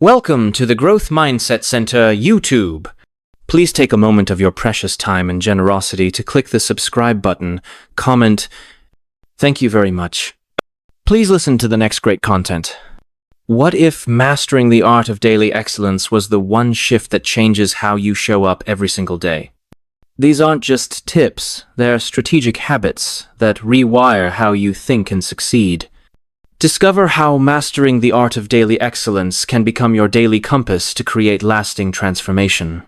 Welcome to the Growth Mindset Center YouTube. Please take a moment of your precious time and generosity to click the subscribe button, comment. Thank you very much. Please listen to the next great content. What if mastering the art of daily excellence was the one shift that changes how you show up every single day? These aren't just tips, they're strategic habits that rewire how you think and succeed. Discover how mastering the art of daily excellence can become your daily compass to create lasting transformation.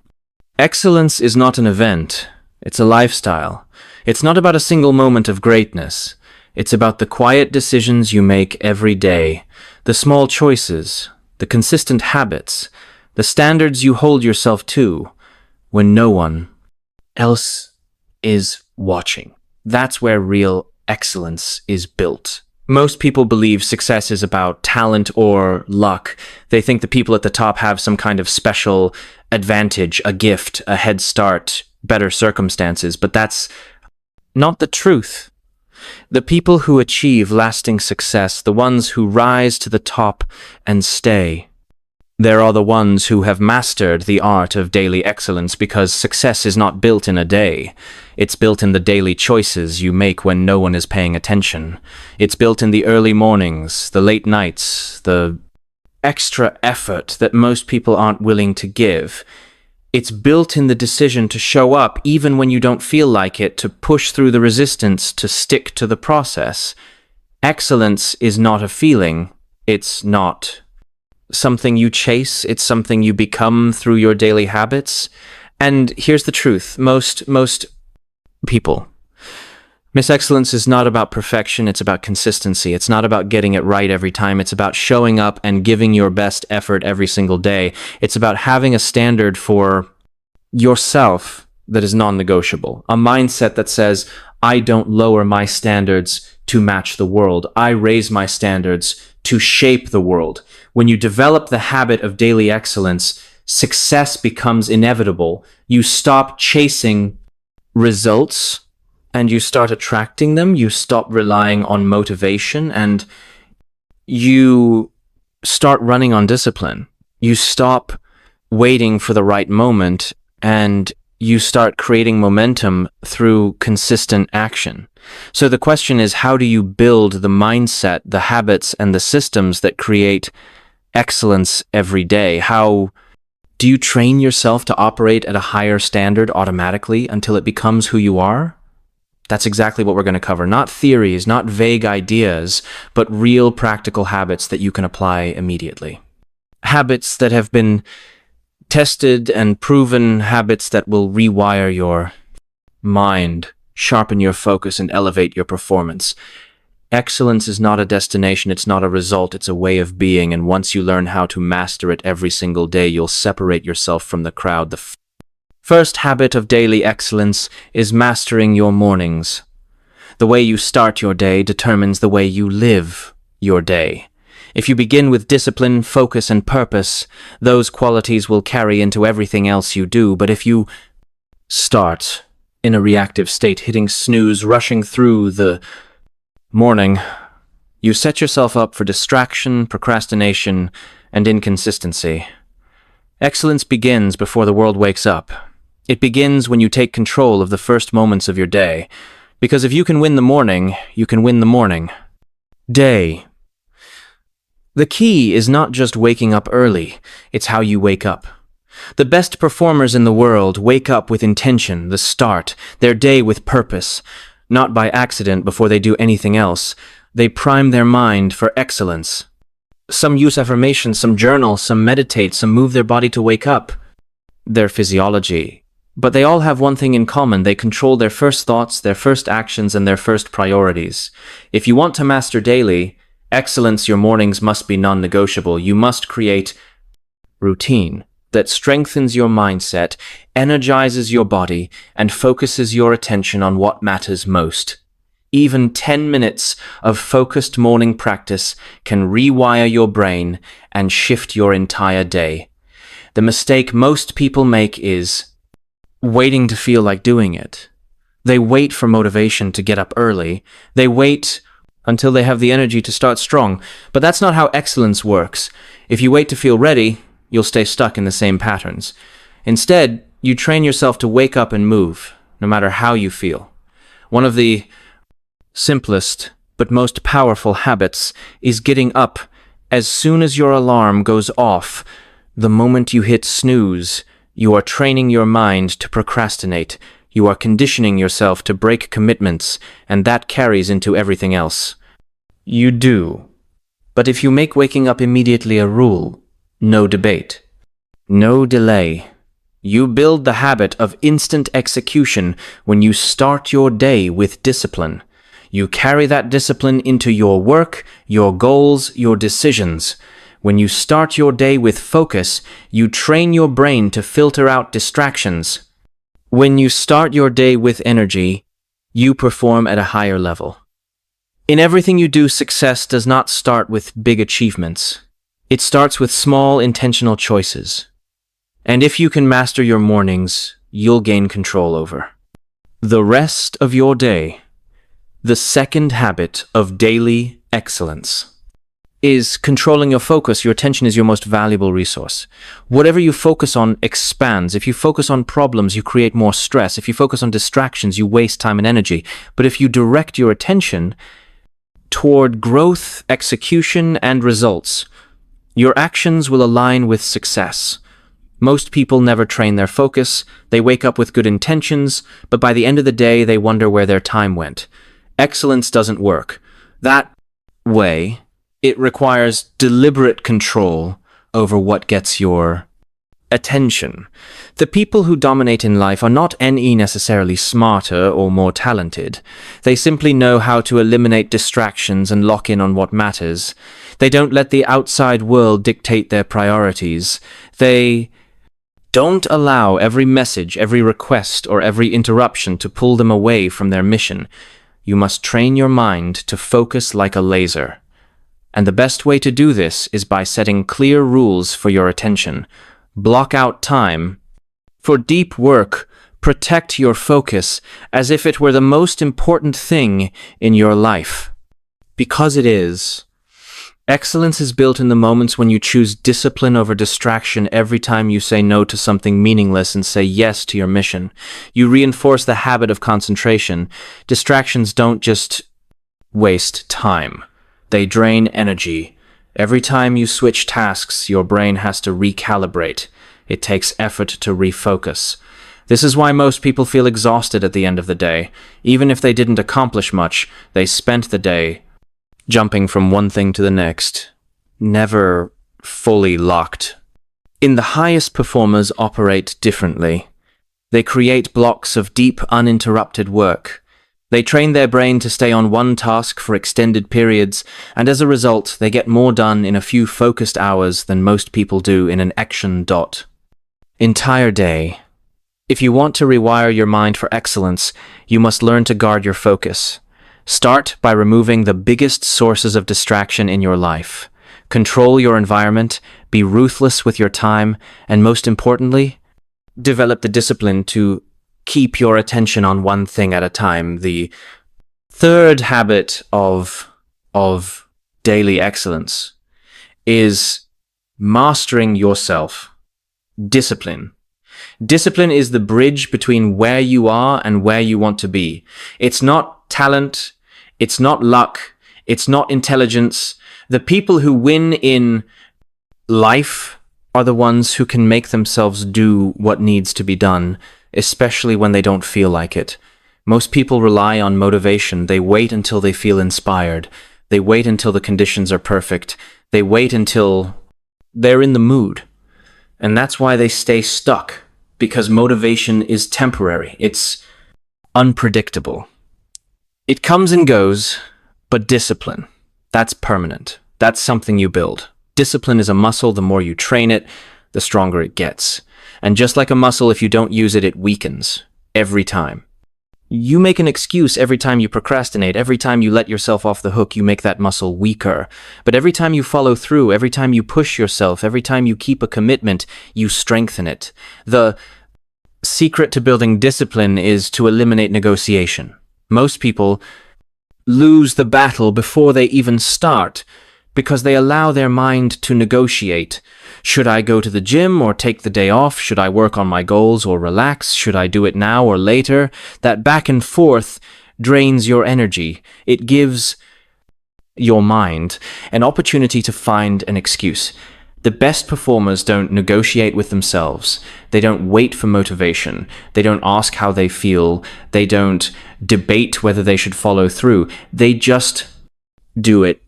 Excellence is not an event, it's a lifestyle. It's not about a single moment of greatness. It's about the quiet decisions you make every day, the small choices, the consistent habits, the standards you hold yourself to when no one else is watching. That's where real excellence is built. Most people believe success is about talent or luck. They think the people at the top have some kind of special advantage, a gift, a head start, better circumstances, but that's not the truth. The people who achieve lasting success, the ones who rise to the top and stay, are the ones who have mastered the art of daily excellence, because success is not built in a day. It's built in the daily choices you make when no one is paying attention. It's built in the early mornings, the late nights, the extra effort that most people aren't willing to give. It's built in the decision to show up even when you don't feel like it, to push through the resistance, to stick to the process. Excellence is not a feeling. It's not something you chase. It's something you become through your daily habits. And here's the truth. Most people. Miss Excellence is not about perfection, it's about consistency. It's not about getting it right every time. It's about showing up and giving your best effort every single day. It's about having a standard for yourself that is non-negotiable. A mindset that says, I don't lower my standards to match the world. I raise my standards to shape the world. When you develop the habit of daily excellence, success becomes inevitable. You stop chasing results and you start attracting them. You stop relying on motivation and you start running on discipline. You stop waiting for the right moment and you start creating momentum through consistent action. So the question is, how do you build the mindset, the habits, and the systems that create excellence every day? How do you train yourself to operate at a higher standard automatically until it becomes who you are? That's exactly what we're going to cover. Not theories, not vague ideas, but real practical habits that you can apply immediately. Habits that have been tested and proven, habits that will rewire your mind, sharpen your focus, and elevate your performance. Excellence is not a destination, it's not a result, it's a way of being, and once you learn how to master it every single day, you'll separate yourself from the crowd. The first habit of daily excellence is mastering your mornings. The way you start your day determines the way you live your day. If you begin with discipline, focus, and purpose, those qualities will carry into everything else you do. But if you start in a reactive state, hitting snooze, rushing through the morning, you set yourself up for distraction, procrastination, and inconsistency. Excellence begins before the world wakes up. It begins when you take control of the first moments of your day. Because if you can win the morning, you can win the morning. Day. The key is not just waking up early, it's how you wake up. The best performers in the world wake up with intention, the start, their day with purpose. Not by accident before they do anything else. They prime their mind for excellence. Some use affirmations, some journal, some meditate, some move their body to wake up. Their physiology. But they all have one thing in common. They control their first thoughts, their first actions, and their first priorities. If you want to master daily excellence, your mornings must be non-negotiable. You must create routine that strengthens your mindset, energizes your body, and focuses your attention on what matters most. Even 10 minutes of focused morning practice can rewire your brain and shift your entire day. The mistake most people make is waiting to feel like doing it. They wait for motivation to get up early. They wait until they have the energy to start strong. But that's not how excellence works. If you wait to feel ready, you'll stay stuck in the same patterns. Instead, you train yourself to wake up and move, no matter how you feel. One of the simplest but most powerful habits is getting up as soon as your alarm goes off. The moment you hit snooze, you are training your mind to procrastinate. You are conditioning yourself to break commitments, and that carries into everything else you do. But if you make waking up immediately a rule, no debate, no delay. You build the habit of instant execution when you start your day with discipline. You carry that discipline into your work, your goals, your decisions. When you start your day with focus, you train your brain to filter out distractions. When you start your day with energy, you perform at a higher level. In everything you do, success does not start with big achievements. It starts with small, intentional choices. And if you can master your mornings, you'll gain control over the rest of your day. The second habit of daily excellence is controlling your focus. Your attention is your most valuable resource. Whatever you focus on expands. If you focus on problems, you create more stress. If you focus on distractions, you waste time and energy. But if you direct your attention toward growth, execution, and results, your actions will align with success. Most people never train their focus. They wake up with good intentions, but by the end of the day, they wonder where their time went. Excellence doesn't work that way. It requires deliberate control over what gets your attention. The people who dominate in life are not necessarily smarter or more talented. They simply know how to eliminate distractions and lock in on what matters. They don't let the outside world dictate their priorities. They don't allow every message, every request, or every interruption to pull them away from their mission. You must train your mind to focus like a laser. And the best way to do this is by setting clear rules for your attention. Block out time for deep work. Protect your focus as if it were the most important thing in your life. Because it is. Excellence is built in the moments when you choose discipline over distraction. Every time you say no to something meaningless and say yes to your mission, you reinforce the habit of concentration. Distractions don't just waste time. They drain energy. Every time you switch tasks, your brain has to recalibrate. It takes effort to refocus. This is why most people feel exhausted at the end of the day. Even if they didn't accomplish much, they spent the day jumping from one thing to the next, never fully locked. In the highest performers operate differently. They create blocks of deep, uninterrupted work. They train their brain to stay on one task for extended periods, and as a result, they get more done in a few focused hours than most people do in an entire day. If you want to rewire your mind for excellence, you must learn to guard your focus. Start by removing the biggest sources of distraction in your life. Control your environment, be ruthless with your time, and most importantly, develop the discipline to keep your attention on one thing at a time. The third habit of daily excellence is mastering yourself. Discipline. Discipline is the bridge between where you are and where you want to be. It's not talent, it's not luck, it's not intelligence. The people who win in life are the ones who can make themselves do what needs to be done, especially when they don't feel like it. Most people rely on motivation. They wait until they feel inspired. They wait until the conditions are perfect. They wait until they're in the mood. And that's why they stay stuck, because motivation is temporary. It's unpredictable. It comes and goes, but discipline, that's permanent. That's something you build. Discipline is a muscle. The more you train it, the stronger it gets. And just like a muscle, if you don't use it, it weakens every time. You make an excuse every time you procrastinate. Every time you let yourself off the hook, you make that muscle weaker. But every time you follow through, every time you push yourself, every time you keep a commitment, you strengthen it. The secret to building discipline is to eliminate negotiation. Most people lose the battle before they even start. because they allow their mind to negotiate. Should I go to the gym or take the day off? Should I work on my goals or relax? Should I do it now or later? That back and forth drains your energy. It gives your mind an opportunity to find an excuse. The best performers don't negotiate with themselves. They don't wait for motivation. They don't ask how they feel. They don't debate whether they should follow through. They just do it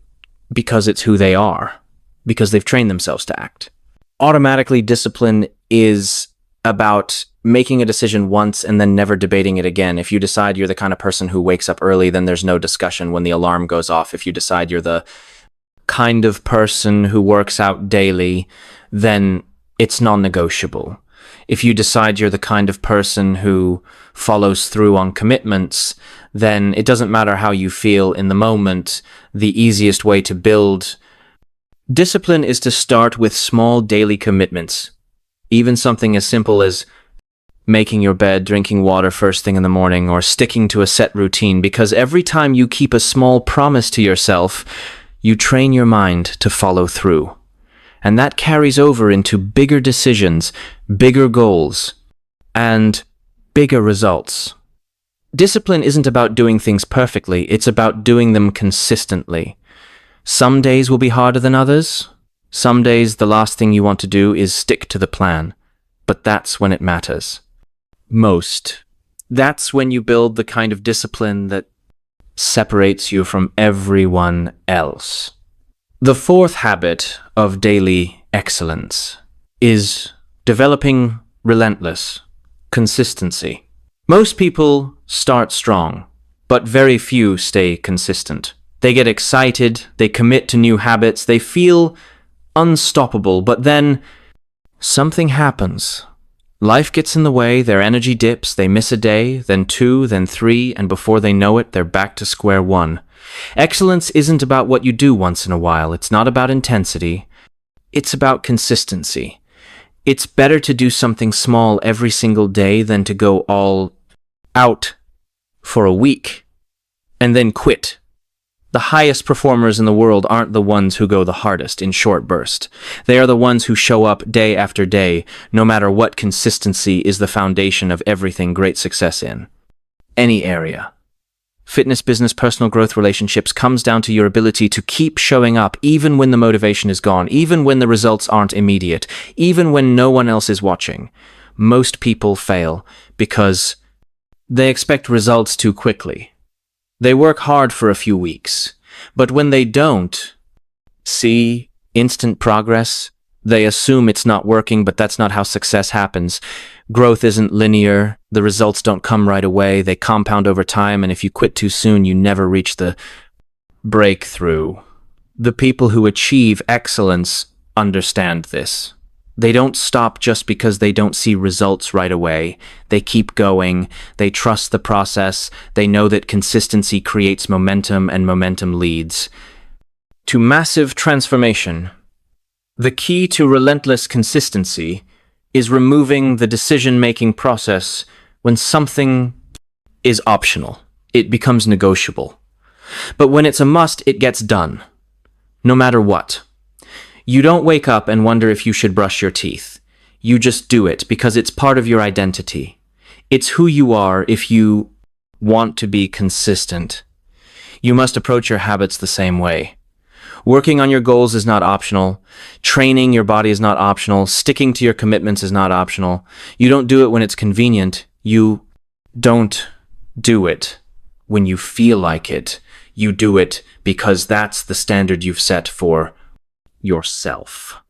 because it's who they are, because they've trained themselves to act. Automatically, discipline is about making a decision once and then never debating it again. If you decide you're the kind of person who wakes up early, then there's no discussion when the alarm goes off. If you decide you're the kind of person who works out daily, then it's non-negotiable. If you decide you're the kind of person who follows through on commitments, then it doesn't matter how you feel in the moment. The easiest way to build discipline is to start with small daily commitments. Even something as simple as making your bed, drinking water first thing in the morning, or sticking to a set routine, because every time you keep a small promise to yourself, you train your mind to follow through. And that carries over into bigger decisions, bigger goals, and bigger results. Discipline isn't about doing things perfectly, it's about doing them consistently. Some days will be harder than others. Some days the last thing you want to do is stick to the plan. But that's when it matters most. That's when you build the kind of discipline that separates you from everyone else. The fourth habit of daily excellence is developing relentless consistency. Most people start strong, but very few stay consistent. They get excited, they commit to new habits, they feel unstoppable, but then something happens. Life gets in the way, their energy dips, they miss a day, then two, then three, and before they know it, they're back to square one. Excellence isn't about what you do once in a while. It's not about intensity. It's about consistency. It's better to do something small every single day than to go all out for a week and then quit. The highest performers in the world aren't the ones who go the hardest in short bursts. They are the ones who show up day after day, no matter what. Consistency is the foundation of everything great success in any area. Fitness, business, personal growth, relationships comes down to your ability to keep showing up even when the motivation is gone, even when the results aren't immediate, even when no one else is watching. Most people fail because they expect results too quickly. They work hard for a few weeks, but when they don't see instant progress, they assume it's not working, but that's not how success happens. Growth isn't linear. The results don't come right away. They compound over time, and if you quit too soon, you never reach the breakthrough. The people who achieve excellence understand this. They don't stop just because they don't see results right away. They keep going. They trust the process. They know that consistency creates momentum, and momentum leads to massive transformation. The key to relentless consistency is removing the decision-making process when something is optional. It becomes negotiable. But when it's a must, it gets done, no matter what. You don't wake up and wonder if you should brush your teeth. You just do it because it's part of your identity. It's who you are if you want to be consistent. You must approach your habits the same way. Working on your goals is not optional. Training your body is not optional. Sticking to your commitments is not optional. You don't do it when it's convenient. You don't do it when you feel like it. You do it because that's the standard you've set for yourself.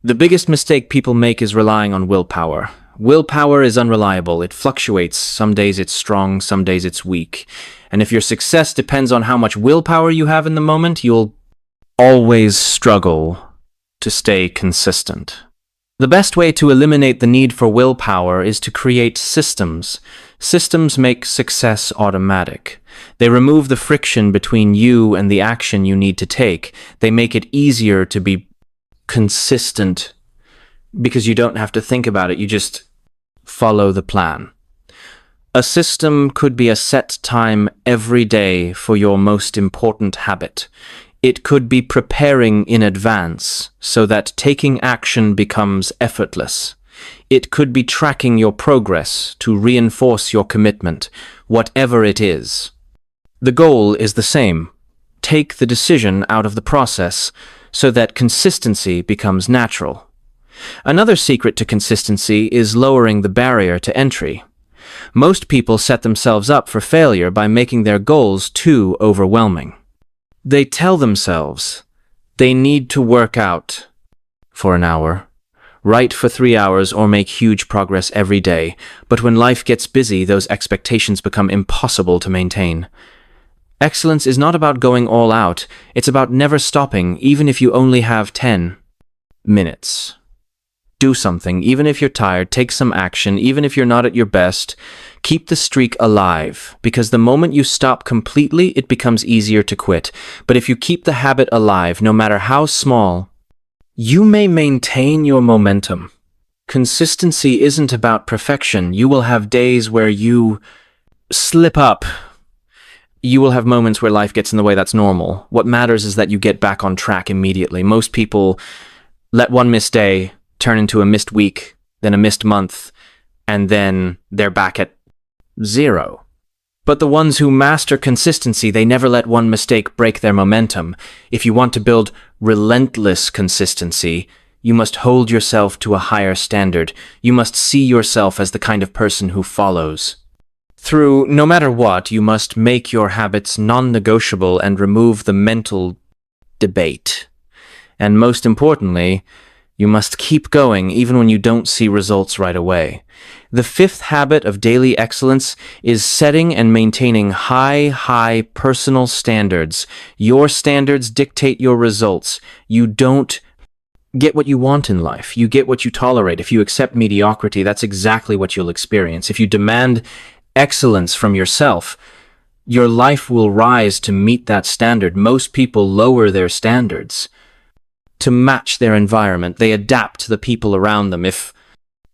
The biggest mistake people make is relying on willpower. Willpower is unreliable. It fluctuates. Some days it's strong, some days it's weak. And if your success depends on how much willpower you have in the moment, you'll always struggle to stay consistent. The best way to eliminate the need for willpower is to create systems. Systems make success automatic. They remove the friction between you and the action you need to take. They make it easier to be consistent because you don't have to think about it. You just follow the plan. A system could be a set time every day for your most important habit. It could be preparing in advance so that taking action becomes effortless. It could be tracking your progress to reinforce your commitment, whatever it is. The goal is the same. Take the decision out of the process so that consistency becomes natural. Another secret to consistency is lowering the barrier to entry. Most people set themselves up for failure by making their goals too overwhelming. They tell themselves they need to work out for an hour, write for 3 hours, or make huge progress every day. But when life gets busy, those expectations become impossible to maintain. Excellence is not about going all out. It's about never stopping, even if you only have 10 minutes. Do something, even if you're tired. Take some action, even if you're not at your best. Keep the streak alive, because the moment you stop completely, it becomes easier to quit. But if you keep the habit alive, no matter how small, you may maintain your momentum. Consistency isn't about perfection. You will have days where you slip up. You will have moments where life gets in the way. That's normal. What matters is that you get back on track immediately. Most people let one missed day turn into a missed week, then a missed month, and then they're back at 0. But the ones who master consistency, they never let one mistake break their momentum. If you want to build relentless consistency, you must hold yourself to a higher standard. You must see yourself as the kind of person who follows through. No matter what, you must make your habits non-negotiable and remove the mental debate. And most importantly, you must keep going even when you don't see results right away. The fifth habit of daily excellence is setting and maintaining high personal standards. Your standards dictate your results. You don't get what you want in life. You get what you tolerate. If you accept mediocrity, that's exactly what you'll experience. If you demand excellence from yourself, your life will rise to meet that standard. Most people lower their standards to match their environment. They adapt to the people around them. If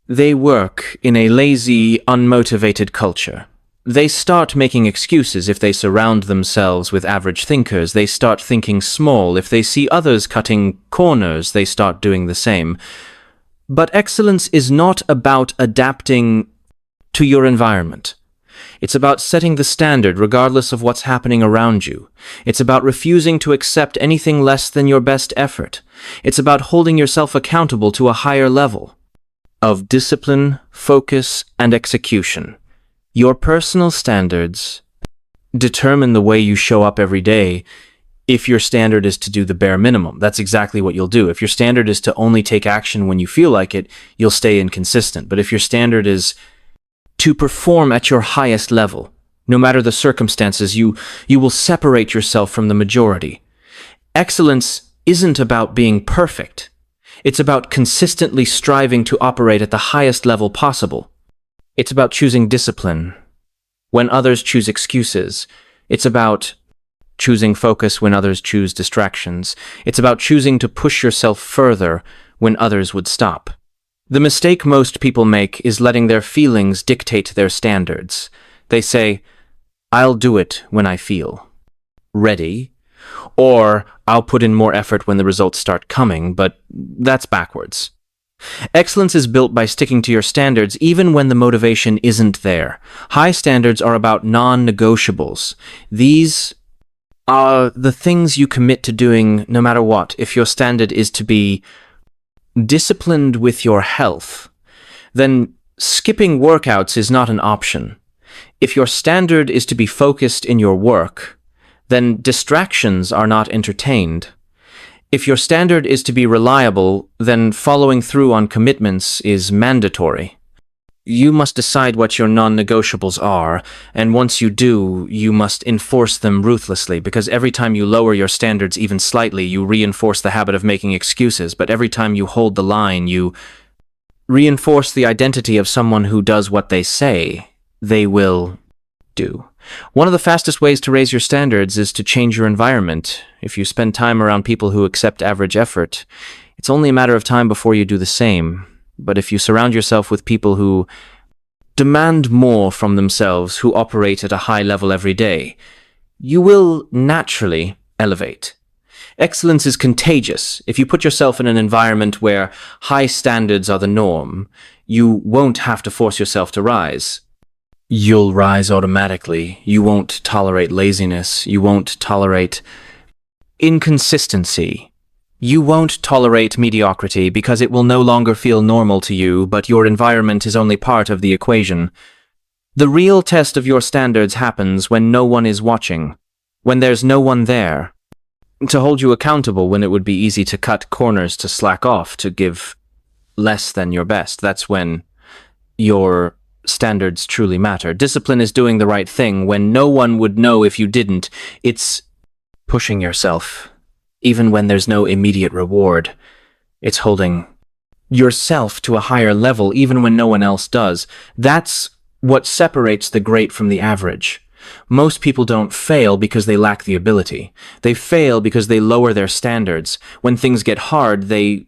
they work in a lazy, unmotivated culture, they start making excuses. If they surround themselves with average thinkers, they start thinking small. If they see others cutting corners, they start doing the same. But excellence is not about adapting to your environment. It's about setting the standard regardless of what's happening around you. It's about refusing to accept anything less than your best effort. It's about holding yourself accountable to a higher level of discipline, focus, and execution. Your personal standards determine the way you show up every day. If your standard is to do the bare minimum, that's exactly what you'll do. If your standard is to only take action when you feel like it, you'll stay inconsistent. But if your standard is to perform at your highest level, no matter the circumstances, you will separate yourself from the majority. Excellence isn't about being perfect. It's about consistently striving to operate at the highest level possible. It's about choosing discipline when others choose excuses. It's about choosing focus when others choose distractions. It's about choosing to push yourself further when others would stop. The mistake most people make is letting their feelings dictate their standards. They say, "I'll do it when I feel ready," or "I'll put in more effort when the results start coming," but that's backwards. Excellence is built by sticking to your standards even when the motivation isn't there. High standards are about non-negotiables. These are the things you commit to doing no matter what. If your standard is to be disciplined with your health, then skipping workouts is not an option. If your standard is to be focused in your work, then distractions are not entertained. If your standard is to be reliable, then following through on commitments is mandatory. You must decide what your non-negotiables are, and once you do, you must enforce them ruthlessly, because every time you lower your standards even slightly, you reinforce the habit of making excuses, but every time you hold the line, you reinforce the identity of someone who does what they say they will do. One of the fastest ways to raise your standards is to change your environment. If you spend time around people who accept average effort, it's only a matter of time before you do the same. But if you surround yourself with people who demand more from themselves, who operate at a high level every day, you will naturally elevate. Excellence is contagious. If you put yourself in an environment where high standards are the norm, you won't have to force yourself to rise. You'll rise automatically. You won't tolerate laziness. You won't tolerate inconsistency. You won't tolerate mediocrity because it will no longer feel normal to you, but your environment is only part of the equation. The real test of your standards happens when no one is watching, when there's no one there to hold you accountable, when it would be easy to cut corners, to slack off, to give less than your best. That's when your standards truly matter. Discipline is doing the right thing when no one would know if you didn't. It's pushing yourself, even when there's no immediate reward. It's holding yourself to a higher level, even when no one else does. That's what separates the great from the average. Most people don't fail because they lack the ability. They fail because they lower their standards. When things get hard, they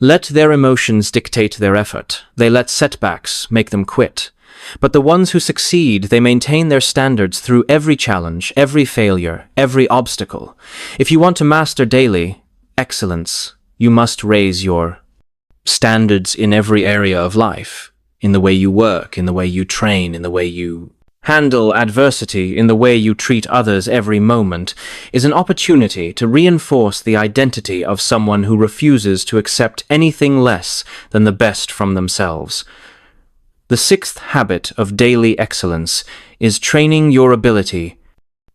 let their emotions dictate their effort. They let setbacks make them quit. But the ones who succeed, they maintain their standards through every challenge, every failure, every obstacle. If you want to master daily excellence, you must raise your standards in every area of life. In the way you work, in the way you train, in the way you handle adversity, in the way you treat others. Every moment is an opportunity to reinforce the identity of someone who refuses to accept anything less than the best from themselves. The sixth habit of daily excellence is training your ability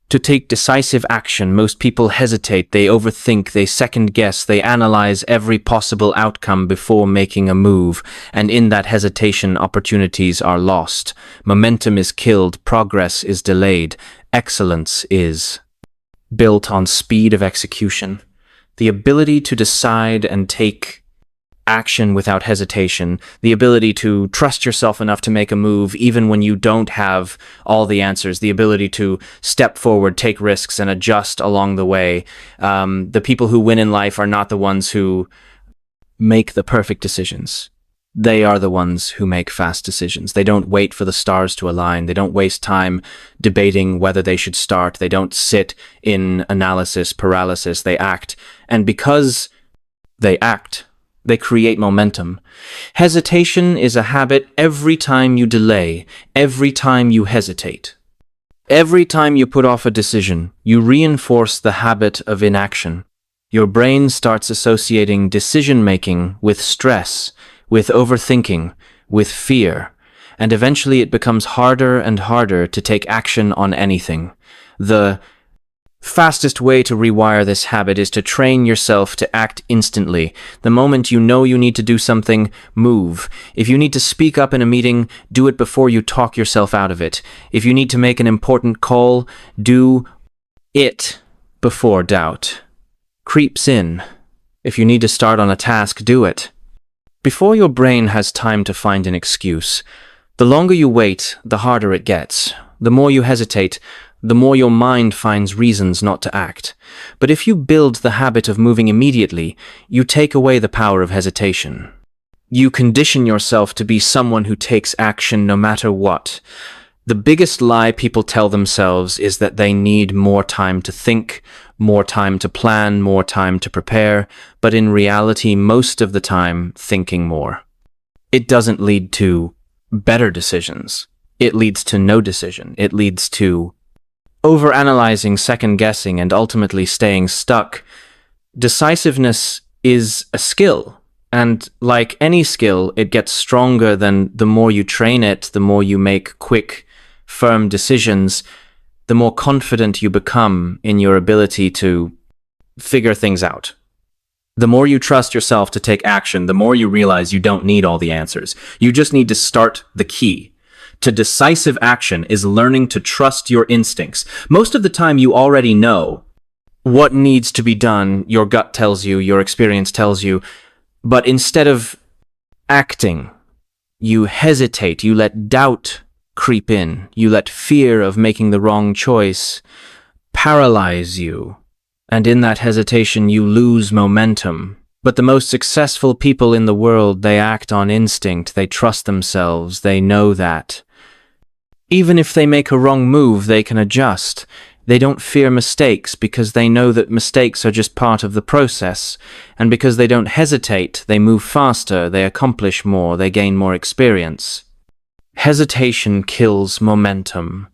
to take decisive action. Most people hesitate, they overthink, they second-guess, they analyze every possible outcome before making a move, and in that hesitation, opportunities are lost. Momentum is killed, progress is delayed. Excellence is built on speed of execution, the ability to decide and take action without hesitation, the ability to trust yourself enough to make a move even when you don't have all the answers, the ability to step forward, take risks, and adjust along the way. The people who win in life are not the ones who make the perfect decisions. They are the ones who make fast decisions. They don't wait for the stars to align. They don't waste time debating whether they should start. They don't sit in analysis paralysis. They act. And because they act, they create momentum. Hesitation is a habit. Every time you delay, every time you hesitate, every time you put off a decision, you reinforce the habit of inaction. Your brain starts associating decision-making with stress, with overthinking, with fear, and eventually it becomes harder and harder to take action on anything. The fastest way to rewire this habit is to train yourself to act instantly. The moment you know you need to do something, move. If you need to speak up in a meeting, do it before you talk yourself out of it. If you need to make an important call, do it before doubt creeps in. If you need to start on a task, do it before your brain has time to find an excuse. The longer you wait, the harder it gets. The more you hesitate, the more your mind finds reasons not to act. But if you build the habit of moving immediately, you take away the power of hesitation. You condition yourself to be someone who takes action no matter what. The biggest lie people tell themselves is that they need more time to think, more time to plan, more time to prepare, but in reality, most of the time, thinking more. It doesn't lead to better decisions. It leads to no decision. It leads to overanalyzing, second-guessing, and ultimately staying stuck. Decisiveness is a skill, and like any skill, it gets stronger the more you train it, the more you make quick, firm decisions, the more confident you become in your ability to figure things out. The more you trust yourself to take action, the more you realize you don't need all the answers. You just need to start the key to decisive action is learning to trust your instincts. Most of the time you already know what needs to be done. Your gut tells you, your experience tells you, but instead of acting, you hesitate, you let doubt creep in, you let fear of making the wrong choice paralyze you, and in that hesitation you lose momentum. But the most successful people in the world, they act on instinct, they trust themselves, they know that even if they make a wrong move, they can adjust. They don't fear mistakes because they know that mistakes are just part of the process. And because they don't hesitate, they move faster, they accomplish more, they gain more experience. Hesitation kills momentum.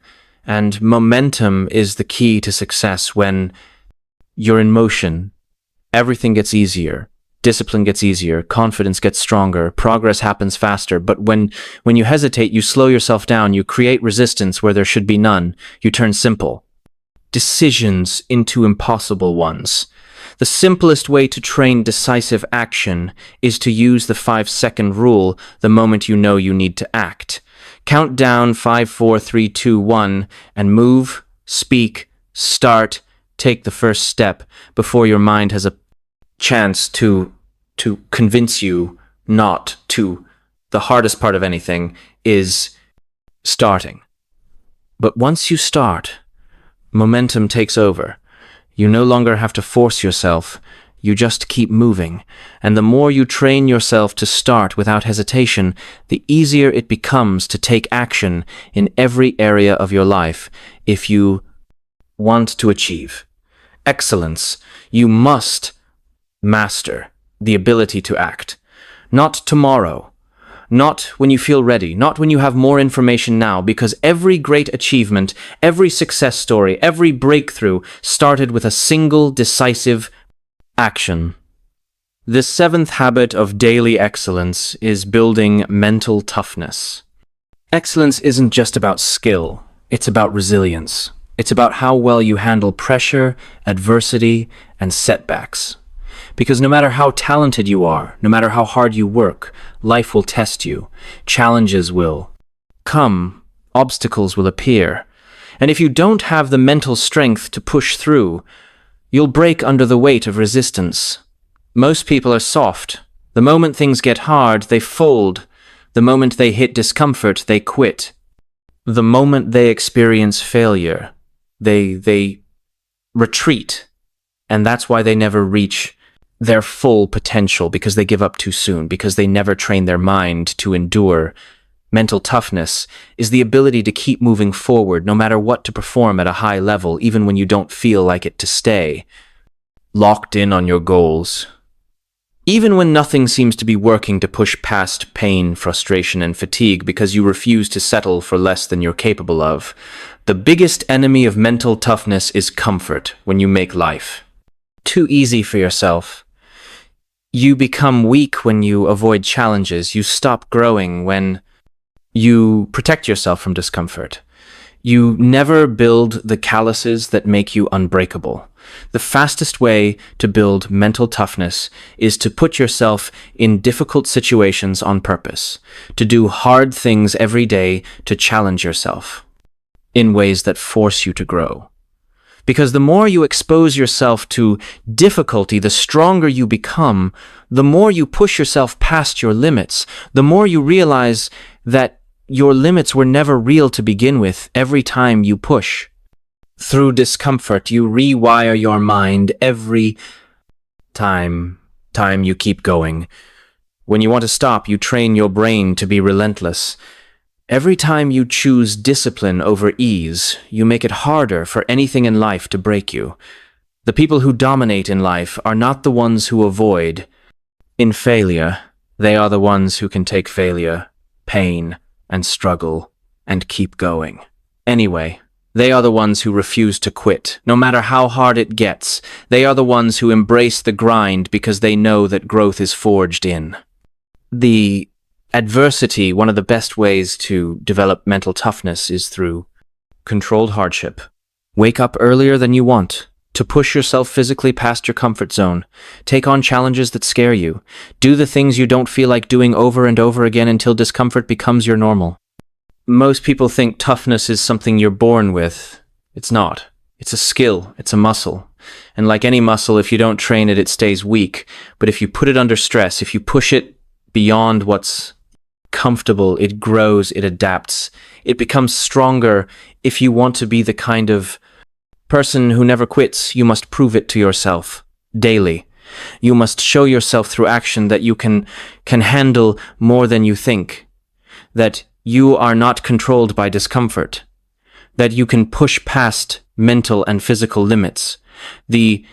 And momentum is the key to success. When you're in motion, everything gets easier. Discipline gets easier, confidence gets stronger, progress happens faster. But when you hesitate, you slow yourself down, you create resistance where there should be none, you turn simple decisions into impossible ones. The simplest way to train decisive action is to use the 5-second rule the moment you know you need to act. Count down 5, 4, 3, 2, 1, and move, speak, start, take the first step before your mind has a chance to convince you not to. The hardest part of anything is starting. But once you start, momentum takes over. You no longer have to force yourself, you just keep moving. And the more you train yourself to start without hesitation, the easier it becomes to take action in every area of your life. If you want to achieve excellence, you must master the ability to act. Not tomorrow, not when you feel ready, not when you have more information now, because every great achievement, every success story, every breakthrough started with a single decisive action. The 7th habit of daily excellence is building mental toughness. Excellence isn't just about skill, it's about resilience. It's about how well you handle pressure, adversity, and setbacks. Because no matter how talented you are, no matter how hard you work, life will test you. Challenges will come. Obstacles will appear. And if you don't have the mental strength to push through, you'll break under the weight of resistance. Most people are soft. The moment things get hard, they fold. The moment they hit discomfort, they quit. The moment they experience failure, they retreat. And that's why they never reach their full potential, because they give up too soon, because they never train their mind to endure. Mental toughness is the ability to keep moving forward no matter what, to perform at a high level even when you don't feel like it, to stay locked in on your goals. Even when nothing seems to be working, to push past pain, frustration, and fatigue because you refuse to settle for less than you're capable of. The biggest enemy of mental toughness is comfort. When you make life too easy for yourself, you become weak. When you avoid challenges, you stop growing. When you protect yourself from discomfort, you never build the calluses that make you unbreakable. The fastest way to build mental toughness is to put yourself in difficult situations on purpose, to do hard things every day, to challenge yourself in ways that force you to grow. Because the more you expose yourself to difficulty, the stronger you become. The more you push yourself past your limits, the more you realize that your limits were never real to begin with. Every time you push through discomfort, you rewire your mind. Every time you keep going. When you want to stop, you train your brain to be relentless. Every time you choose discipline over ease, you make it harder for anything in life to break you. The people who dominate in life are not the ones who avoid in failure. They are the ones who can take failure, pain, and struggle, and keep going. Anyway, they are the ones who refuse to quit, no matter how hard it gets. They are the ones who embrace the grind because they know that growth is forged in the adversity. One of the best ways to develop mental toughness is through controlled hardship. Wake up earlier than you want, to push yourself physically past your comfort zone. Take on challenges that scare you. Do the things you don't feel like doing over and over again until discomfort becomes your normal. Most people think toughness is something you're born with. It's not. It's a skill. It's a muscle. And like any muscle, if you don't train it, it stays weak. But if you put it under stress, if you push it beyond what's comfortable, it grows, it adapts, it becomes stronger. If you want to be the kind of person who never quits, you must prove it to yourself daily. You must show yourself through action that you can handle more than you think, that you are not controlled by discomfort, that you can push past mental and physical limits. The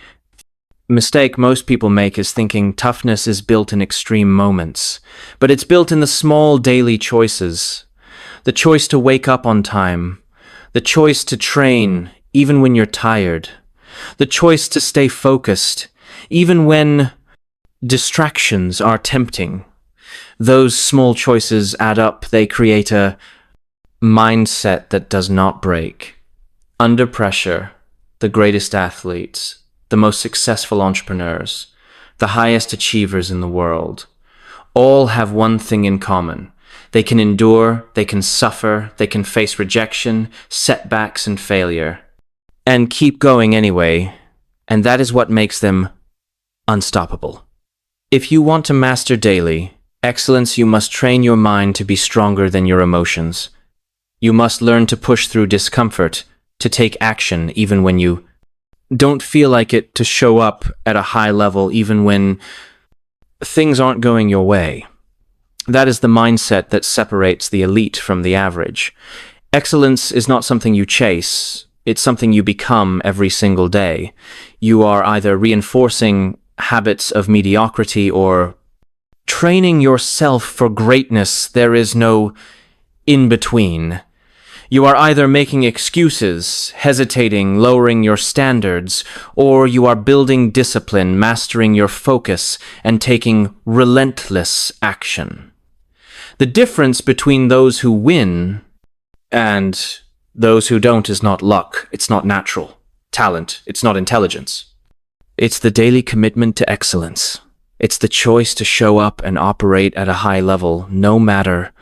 mistake most people make is thinking toughness is built in extreme moments, but it's built in the small daily choices. The choice to wake up on time, the choice to train even when you're tired, the choice to stay focused even when distractions are tempting. Those small choices add up. They create a mindset that does not break. Under pressure, the greatest athletes, the most successful entrepreneurs, the highest achievers in the world, all have one thing in common. They can endure, they can suffer, they can face rejection, setbacks, and failure, and keep going anyway, and that is what makes them unstoppable. If you want to master daily excellence, you must train your mind to be stronger than your emotions. You must learn to push through discomfort, to take action even when you don't feel like it, to show up at a high level even when things aren't going your way. That is the mindset that separates the elite from the average. Excellence is not something you chase, it's something you become every single day. You are either reinforcing habits of mediocrity or training yourself for greatness. There is no in between. You are either making excuses, hesitating, lowering your standards, or you are building discipline, mastering your focus, and taking relentless action. The difference between those who win and those who don't is not luck, it's not natural talent, it's not intelligence. It's the daily commitment to excellence. It's the choice to show up and operate at a high level, no matter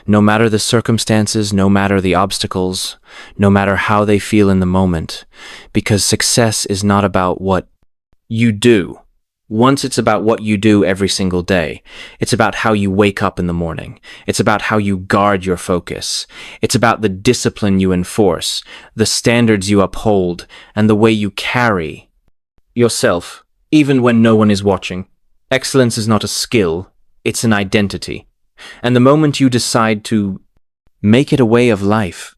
the circumstances, no matter the obstacles, no matter how they feel in the moment. Because success is not about what you do. Once it's about what you do every single day. It's about how you wake up in the morning. It's about how you guard your focus. It's about the discipline you enforce, the standards you uphold, and the way you carry yourself, even when no one is watching. Excellence is not a skill, it's an identity. And the moment you decide to make it a way of life,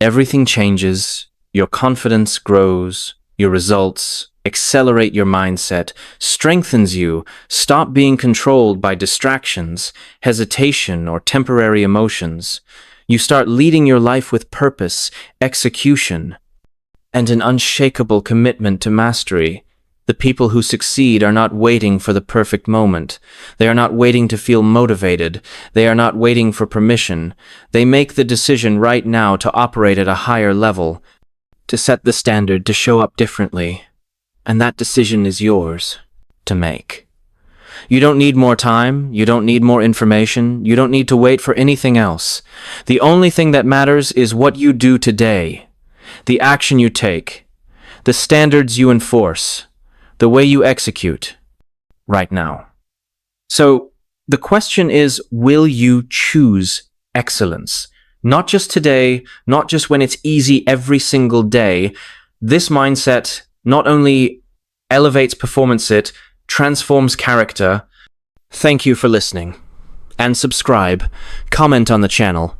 everything changes, your confidence grows, your results accelerate, your mindset strengthens you. Stop being controlled by distractions, hesitation, or temporary emotions. You start leading your life with purpose, execution, and an unshakable commitment to mastery. The people who succeed are not waiting for the perfect moment. They are not waiting to feel motivated. They are not waiting for permission. They make the decision right now to operate at a higher level, to set the standard, to show up differently. And that decision is yours to make. You don't need more time. You don't need more information. You don't need to wait for anything else. The only thing that matters is what you do today, the action you take, the standards you enforce, the way you execute right now. So the question is, will you choose excellence? Not just today, not just when it's easy every single day. This mindset not only elevates performance, it transforms character. Thank you for listening. And subscribe, comment on the channel.